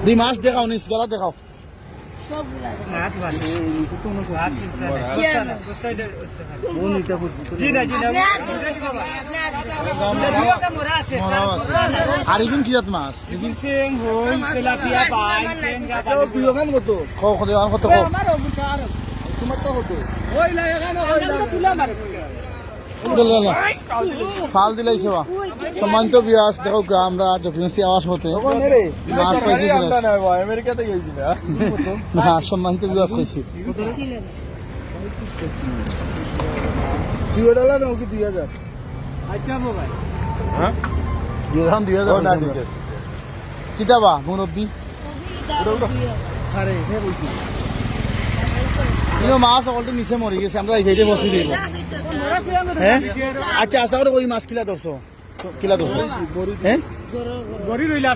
দি মাছ দেখাও নিস গলা দেখাও সবগুলা মাছ ভালো নিচে তো মনে মাছ আর এদিন কি জাত মাছ সিং হই তেলাপিয়া পাই টেঙ্গা বিয়োগান কত কত কত তোমার তো হতো ওই লাগে কেন ওই লাগে তুলা মারে ফাল দিলাইছে বা সম্মানিত বিয়াস দেখো আমরা যখন আওয়াজ হতে মাছ পাইছি আমেরিকাতে গেছি না না সম্মানিত বিয়াস পাইছি $2 নাকি 2000 আচ্ছা মোবাইল হ্যাঁ 2000 কিতাবা মুরব্বী আরে হে বলছি ইনো মাছ অলরেডি নিচে মরে গেছে আমরা এইখানে বসে দিব হ্যাঁ আচ্ছা আশা করে ওই মাছ কিলা ধরছো হ্যাঁ গড়ি রইলা